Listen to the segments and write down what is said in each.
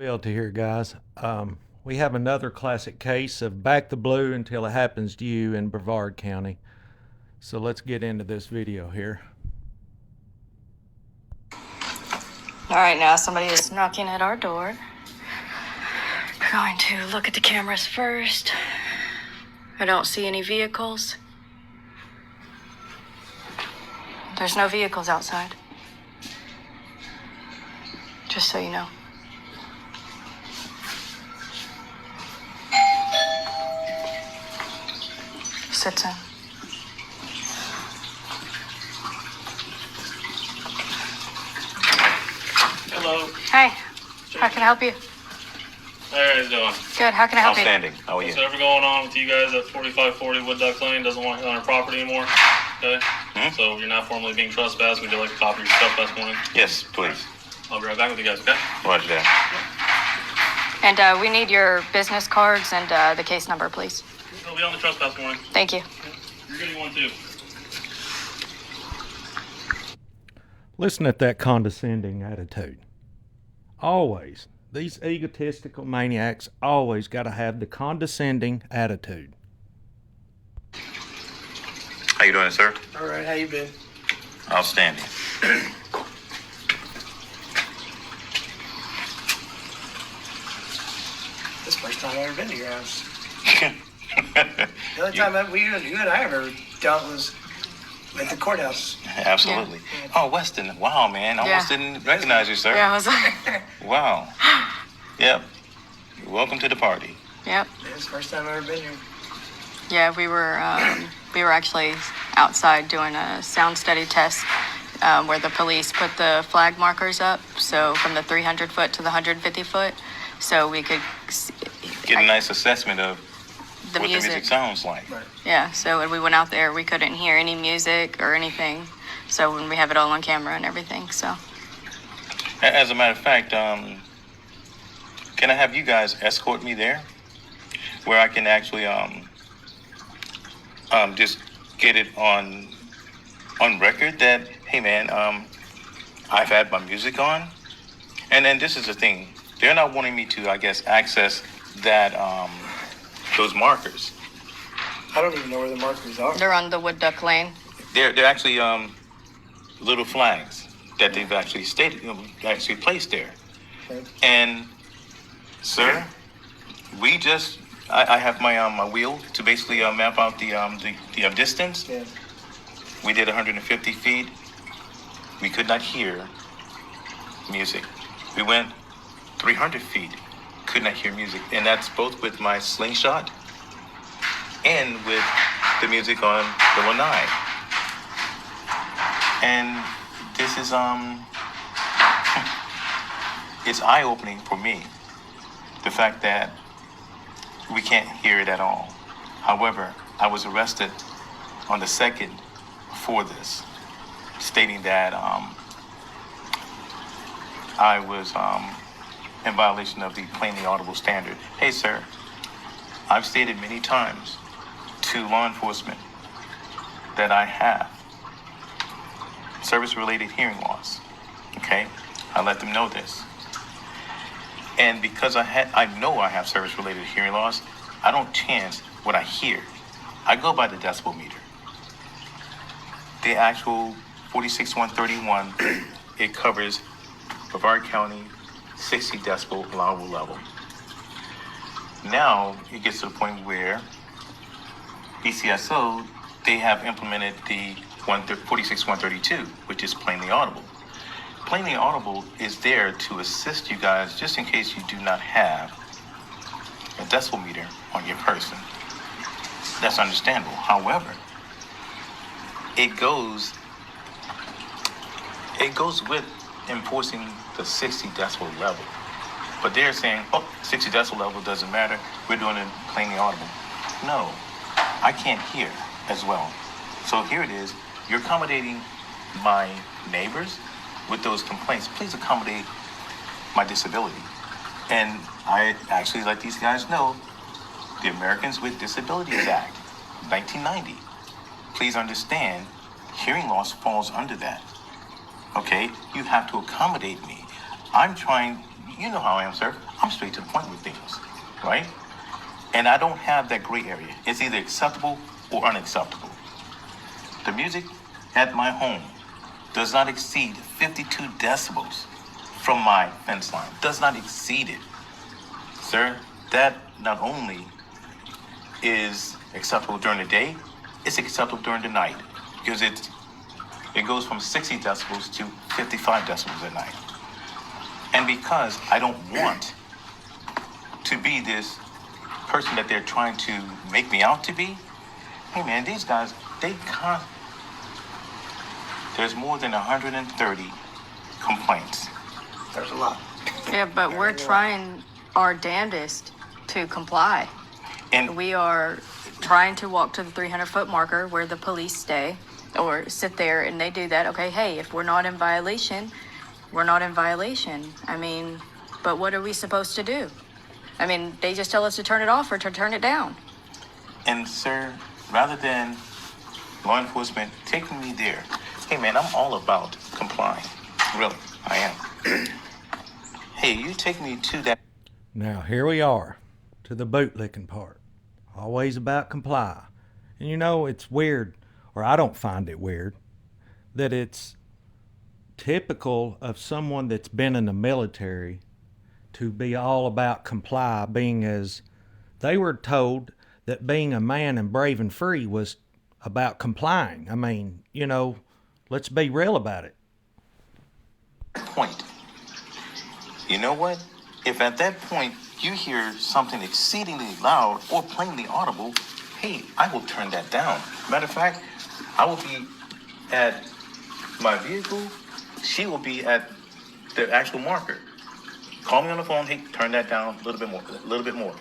To here, guys. We have another classic case of back the blue until it happens to you in Brevard County. So let's get into this video here. All right, now somebody is knocking at our door. We're going to look at the cameras first. I don't see any vehicles. There's no vehicles outside. Just so you know. Sits in. Hello. Hey, how can I help you? How are you guys doing? Good, how can I help you? Outstanding. How are you? What's ever going on with you guys at 4540 Wood Duck Lane? Doesn't want you on our property anymore? Okay? So you're not formally being trespassed. Would you like a copy of your stuff this morning? Yes, please. I'll be right back with you guys, okay? Roger that. And we need your business cards and the case number, please. It'll be on the trespass warning. Thank you. You're getting one too. Listen at that condescending attitude. Always. These egotistical maniacs always got to have the condescending attitude. How you doing, sir? All right, how you been? Outstanding. This is the first time I've ever been to your house. The only time you and I ever dealt was at the courthouse. Absolutely. Oh, Weston. Wow, man. I almost didn't recognize you, sir. Yeah, I was like, Wow. Yep. Welcome to the party. yep. It's the first time I've ever been here. Yeah, we were actually outside doing a sound study test where the police put the flag markers up, so from the 300 foot to the 150 foot, so we could Get a nice assessment of the what the music sounds like. Right. Yeah, so when we went out there, we couldn't hear any music or anything. So when we have it all on camera and everything, so. As a matter of fact, can I have you guys escort me there, where I can actually just get it on record that, hey man, I've had my music on, and then this is the thing, they're not wanting me to, I guess, access that those markers. I don't even know where the markers are. They're on the Wood Duck Lane. They're actually little flags that they've actually actually placed there. Okay. And sir, I have my wheel to basically map out the distance. Yeah. We did 150 feet. We could not hear music. We went 300 feet, could not hear music, and that's both with my slingshot and with the music on the lanai. And this is it's eye-opening for me, the fact that we can't hear it at all. However, I was arrested on the 2nd for this, stating that I was in violation of the plainly audible standard. Hey, sir, I've stated many times to law enforcement that I have service-related hearing loss. Okay, I let them know this, and because I know I have service-related hearing loss, I don't chance what I hear. I go by the decibel meter. The actual 46131, it covers Brevard County 60 decibel allowable level. Now it gets to the point where BCSO, they have implemented the 46132, which is plainly audible. Plainly audible is there to assist you guys just in case you do not have a decibel meter on your person. That's understandable. However, it goes with enforcing the 60 decibel level. But they're saying, 60 decibel level doesn't matter. We're doing it plainly audible. No, I can't hear as well. So here it is. You're accommodating my neighbors with those complaints. Please accommodate my disability. And I actually let these guys know the Americans with Disabilities Act, 1990. Please understand, hearing loss falls under that. Okay? You have to accommodate me. I'm trying, you know how I am, sir. I'm straight to the point with things, right? And I don't have that gray area. It's either acceptable or unacceptable. The music at my home does not exceed 52 decibels from my fence line. Does not exceed it. Sir, that not only is acceptable during the day, it's acceptable during the night because it goes from 60 decibels to 55 decibels at night. And because I don't want to be this person that they're trying to make me out to be, hey man, these guys, there's more than 130 complaints. There's a lot. Yeah, but we're trying our damnedest to comply. And We are trying to walk to the 300-foot marker where the police stay or sit there, and they do that. Okay, hey, if we're not in violation, we're not in violation. I mean, but what are we supposed to do? I mean, they just tell us to turn it off or to turn it down. And sir, rather than law enforcement taking me there, hey man, I'm all about complying. Really, I am. Hey, you take me to that. Now, here we are to the bootlicking part. Always about comply. And you know, it's weird, or I don't find it weird, that it's typical of someone that's been in the military to be all about comply, being as they were told that being a man and brave and free was about complying. I mean, you know, let's be real about it. Point. You know what? If at that point you hear something exceedingly loud or plainly audible, hey, I will turn that down. Matter of fact, I will be at my vehicle. She will be at the actual marker. Call me on the phone. Hey, turn that down a little bit more, a little bit more.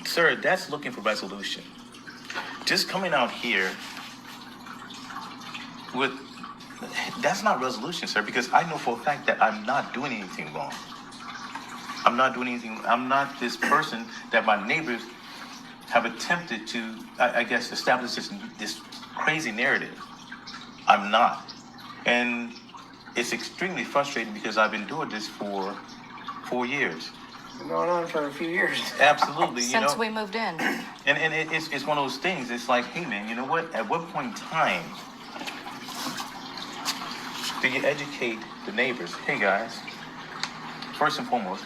Sir, that's looking for resolution. Just coming out here with, that's not resolution, sir, because I know for a fact that I'm not doing anything wrong. I'm not doing anything. I'm not this person that my neighbors have attempted to, I guess, establish this crazy narrative. I'm not. And it's extremely frustrating because I've been doing this for 4 years. Been going on for a few years. Absolutely, you know. Since we moved in. And it's one of those things. It's like, hey man, you know what? At what point in time do you educate the neighbors? Hey guys, first and foremost,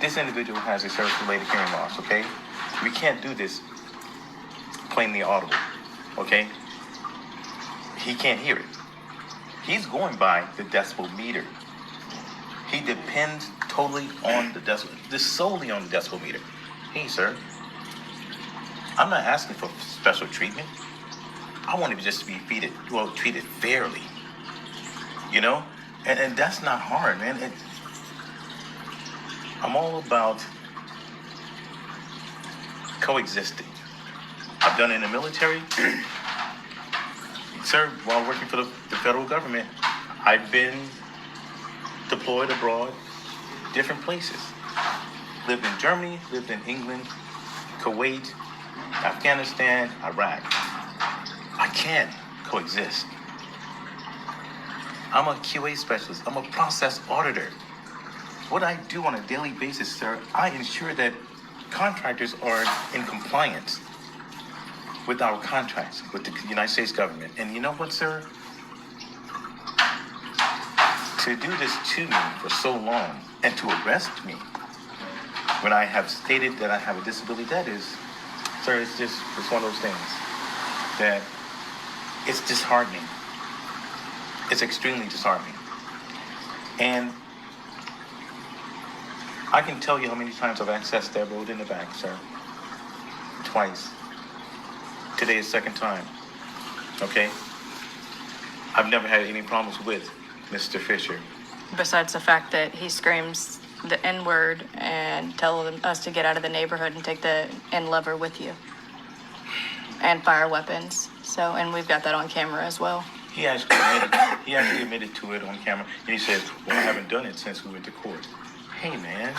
this individual has a service-related hearing loss, okay? We can't do this plainly audible, okay? He can't hear it. He's going by the decibel meter. He depends totally on the decibel, just solely on the decibel meter. Hey, sir, I'm not asking for special treatment. I want him just to be treated fairly, you know? And that's not hard, man. I'm all about coexisting. I've done it in the military. Sir, while working for the federal government, I've been deployed abroad, different places. Lived in Germany, lived in England, Kuwait, Afghanistan, Iraq. I can coexist. I'm a QA specialist. I'm a process auditor. What I do on a daily basis, sir, I ensure that contractors are in compliance with our contracts with the United States government. And you know what, sir? To do this to me for so long and to arrest me when I have stated that I have a disability, that is, sir, it's one of those things that it's disheartening. It's extremely disheartening. And I can tell you how many times I've accessed that road in the back, sir. Twice. Today is second time. Okay? I've never had any problems with Mr. Fisher. Besides the fact that he screams the N-word and tells us to get out of the neighborhood and take the N-lover with you. And fire weapons. So, and we've got that on camera as well. He actually admitted to it on camera. And he said, well, I haven't done it since we went to court. Hey, man.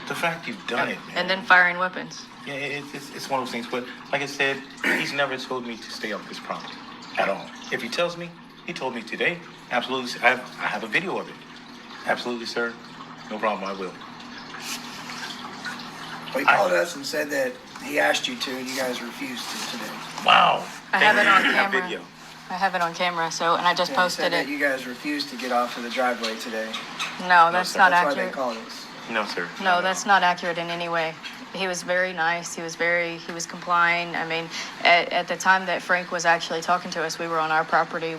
The fact you've done it, man. And then firing weapons. Yeah, it's one of those things. But like I said, he's never told me to stay off this property at all. If he tells me, he told me today. Absolutely. I have a video of it. Absolutely, sir. No problem, I will. Well, he called us and said that he asked you to, and you guys refused to today. Wow. I have it on That camera. video. I have it on camera, so, and I just Yeah, he posted said that it. you guys refused to get off of the driveway today. No, that's sir, not That's why they accurate. called us. No, sir. No, that's not accurate in any way. He was very nice. He was complying. I mean, at the time that Frank was actually talking to us, we were on our property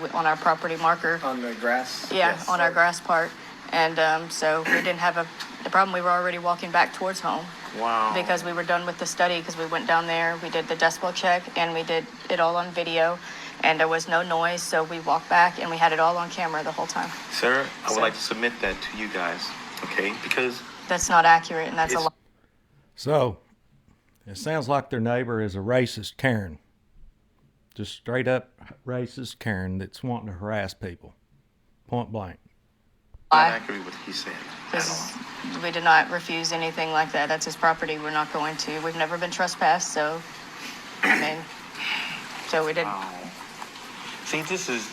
marker. On the grass? Yeah, Yes. on our grass part. And so we didn't have the problem. We were already walking back towards home Wow. because we were done with the study, because we went down there, we did the decibel check, and we did it all on video, and there was no noise, so we walked back, and we had it all on camera the whole time. Sir, I would Sir. like to submit that to you guys, okay? Because That's not accurate, and that's a It's- lie. So, it sounds like their neighbor is a racist Karen. Just straight up racist Karen that's wanting to harass people. Point blank. I Lie. agree with what he said. At Because all. we did not refuse anything like that. That's his property. We're not going to. We've never been trespassed, so, I mean, so we didn't. Wow. See, this is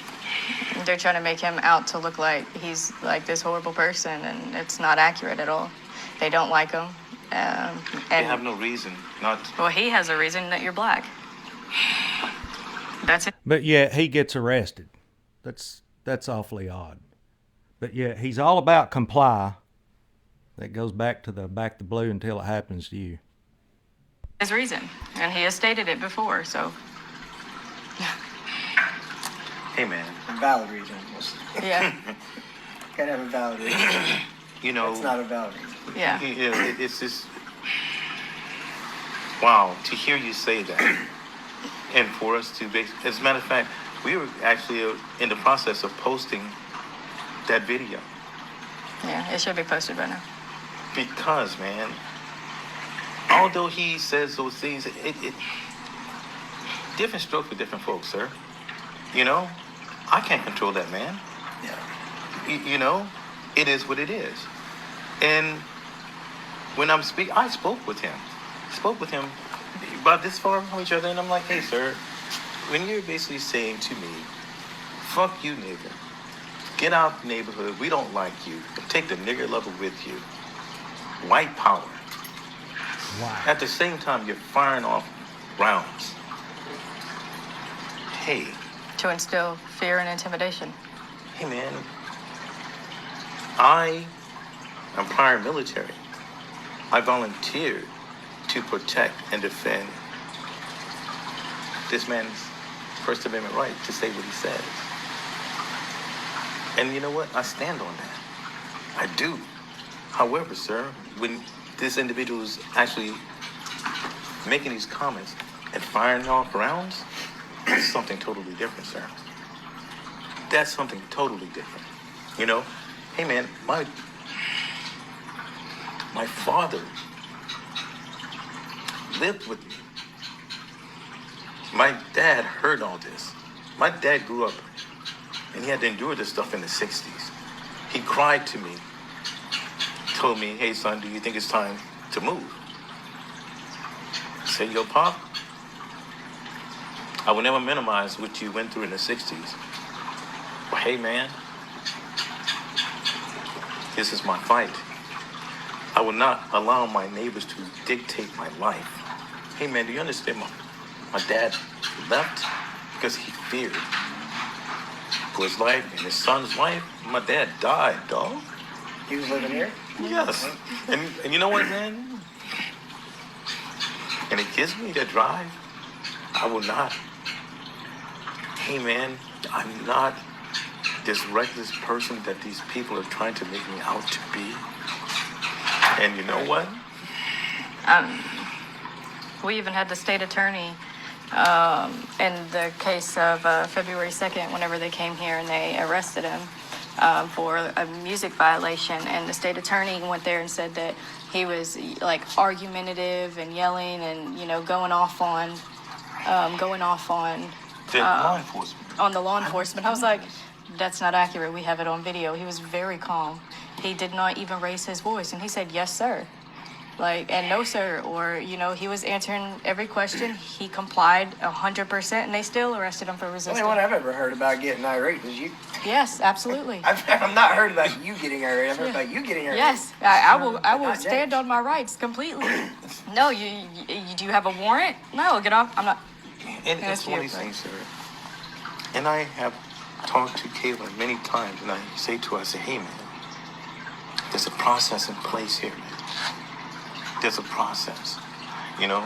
They're trying to make him out to look like he's like this horrible person, and it's not accurate at all. They don't like him. they And have no reason not. well, he has a reason that you're black. That's it. But yet he gets arrested. That's awfully odd. But yeah, he's all about comply. That goes back to the blue until it happens to you. His reason, and he has stated it before. So Hey, man. A valid reason. yeah, Gotta have a valid reason. You know. That's not a valid reason. yeah. It's just wow to hear you say that, and for us to as a matter of fact, we were actually in the process of posting that video Yeah, it should be posted by now. because, man, although he says those things, it different stroke for different folks, sir. You know, I can't control that man. Yeah. You know, it is what it is. And when I spoke with him about this far from each other, and I'm like, hey, sir, when you're basically saying to me, fuck you, nigga, get out the neighborhood, we don't like you, and take the nigger level with you, white power. Wow. At the same time, you're firing off rounds. Hey, To instill fear and intimidation. hey, man, I am prior military. I volunteered to protect and defend this man's First Amendment right to say what he says. And you know what? I stand on that. I do. However, sir, when this individual is actually making these comments and firing off rounds, that's something totally different, sir. That's something totally different. You know? Hey, man, my father lived with me. My dad heard all this. My dad grew up and he had to endure this stuff in the 60s. He cried to me, told me, hey, son, do you think it's time to move? I said, yo, Pop, I will never minimize what you went through in the 60s. But hey, man, this is my fight. I will not allow my neighbors to dictate my life. Hey, man, do you understand? My dad left because he feared for his life and his son's life. My dad died, dog. He was living here? Yes. And you know what, man? And it gives me to drive. I will not. Hey, man, I'm not this reckless person that these people are trying to make me out to be. And you know what? We even had the state attorney in the case of February 2nd, whenever they came here and they arrested him for a music violation. And the state attorney went there and said that he was like argumentative and yelling and, you know, going off on The law enforcement. on the law enforcement. I was like, that's not accurate. We have it on video. He was very calm. He did not even raise his voice. And he said, yes, sir. Like, and no, sir, or, you know, he was answering every question. He complied 100%, and they still arrested him for The resisting. only one I've ever heard about getting irate is you. Yes, absolutely. I've not heard about you getting irate. I've heard about you getting irate. Yes, I will Not stand James. on my rights completely. No, you do you have a warrant? No, get off. I'm not. And Yes, it's one of you're these right. things, sir. And I have talked to Kayla many times, and I say to her, I say, hey, man, there's a process in place here, man. There's a process. You know,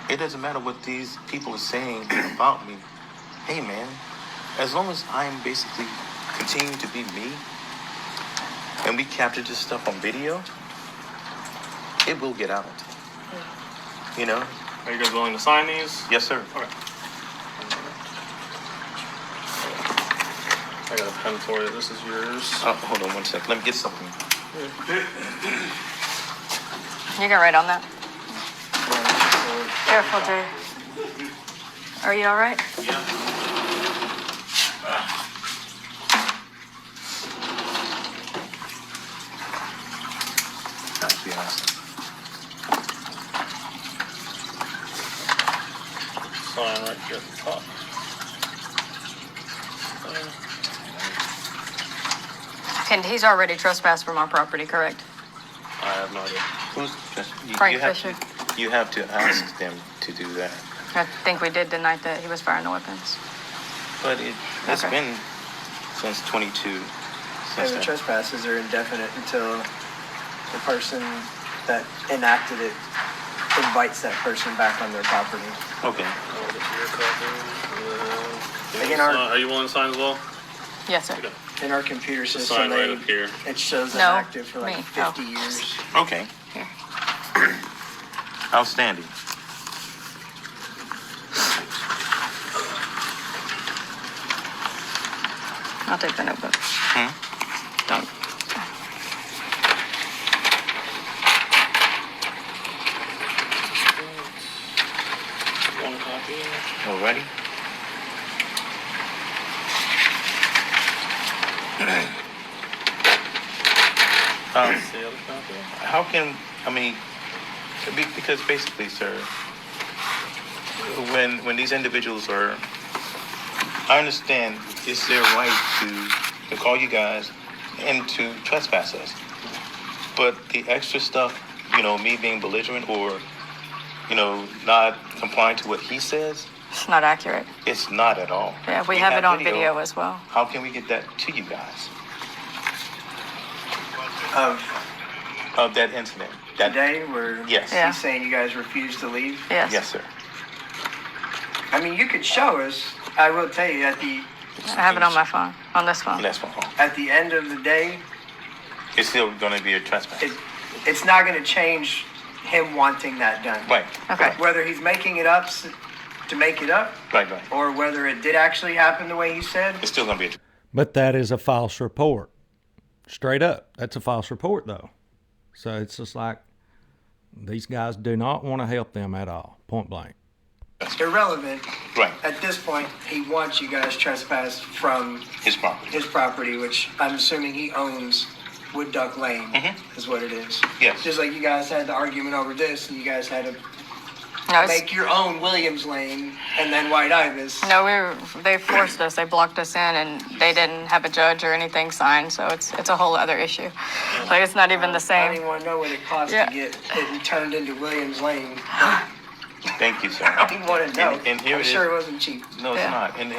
it doesn't matter what these people are saying about me. Hey, man, as long as I'm basically continuing to be me, and we capture this stuff on video, it will get out. You know? Are you guys willing to sign these? Yes, sir. Okay. I got a pen for you. This is yours. Hold on one second. Let me get something. You can write on that. Careful, Jay. Are you all right? Thank you, Austin. Sign right here at the top. And he's already trespassed from our property, correct? I have no idea. Who's Frank you have Fisher. You have to ask them to do that. I think we did the night that he was firing the weapons. But it's Okay. been since 22. And Since the then. trespasses are indefinite until the person that enacted it invites that person back on their property. Okay. I'll get you your copy. Again, our- Are you willing to sign as well? Yes, sir. Okay. In our computer Just system, sign right up here. it shows them No, active for like me. 50 Oh. years. Okay. Here. Outstanding. I'll take the notebook. Don't. One copy. Alrighty. The other copy. How can because basically, sir, when these individuals are, I understand it's their right to call you guys and to trespass us, but the extra stuff, me being belligerent or, not complying to what he says, It's not accurate. it's not at all. Yeah, we have it on video as well. How can we get that to you guys of that incident? Today, where Yes. Yeah. he's saying you guys refuse to leave. Yes. Yes, sir. I mean, you could show us. I will tell you, I have it on my phone, on this phone. That's fine. at the end of the day, It's still going to be a trespass. it's not going to change him wanting that done. Right. Okay. Whether he's making it up to make it up, Right. or whether it did actually happen the way he said. It's still going to be a But that is a false report. Straight up. That's a false report, though. So it's just like these guys do not want to help them at all, point blank. Irrelevant. right. At this point, he wants you guys trespassed from His property. his property, which I'm assuming he owns. Wood Duck Lane is what it is. Yes. Just like you guys had the argument over this, and you guys had to No, make your own Williams Lane and then White Ibis. no, they forced us. They blocked us in, and they didn't have a judge or anything signed. So it's a whole other issue. Like it's not even the I don't same. even want to know what it costs Yeah. to get it turned into Williams Lane. Thank you, sir. I don't even want to know. And here I'm it sure is. it wasn't cheap. No, it's Yeah. not. And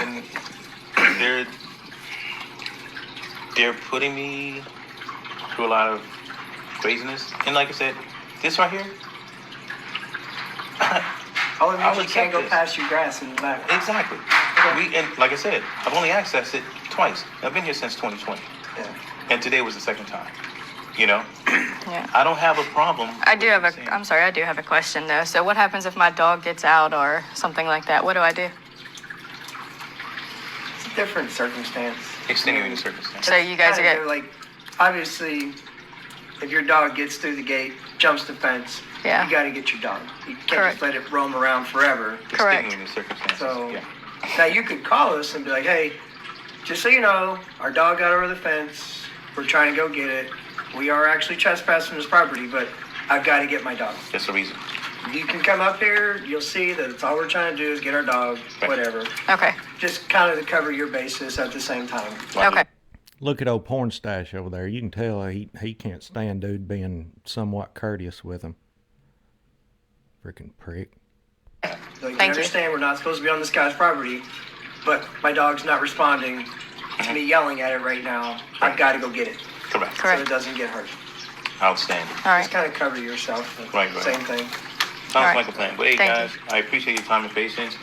they're putting me through a lot of craziness. And like I said, this right here, All of I you would can't go accept this. past your grass in the back. exactly. And like I said, I've only accessed it twice. I've been here since 2020. Yeah. And today was the second time. You know? Yeah. I don't have a problem. I do have with saying- I'm sorry, I do have a question though. So what happens if my dog gets out or something like that? What do I do? It's a different circumstance. extenuating circumstances. So you guys Kinda get, like, obviously, if your dog gets through the gate, jumps the fence, Yeah. you got to get your dog. You can't Correct. just let it roam around forever. Correct. Extenuating circumstances. So yeah. now you could call us and be like, hey, just so you know, our dog got over the fence. We're trying to go get it. we are actually trespassing his property, but I've got to get my dog. That's the reason. You can come up here, you'll see that it's all we're trying to do is get our dog, whatever. Okay. Just kind of to cover your basis at the same time. Okay. Look at old porn stash over there. You can tell he can't stand dude being somewhat courteous with him. Freaking prick. So you Thank can you. understand we're not supposed to be on this guy's property, but my dog's not responding to me yelling at it right now. I've got to go get it Correct. so Correct. it doesn't get hurt. Outstanding. All Just right. kind of cover yourself. Right. Same thing. Sounds All right. like a plan. But hey, Thank guys, I appreciate your time and patience.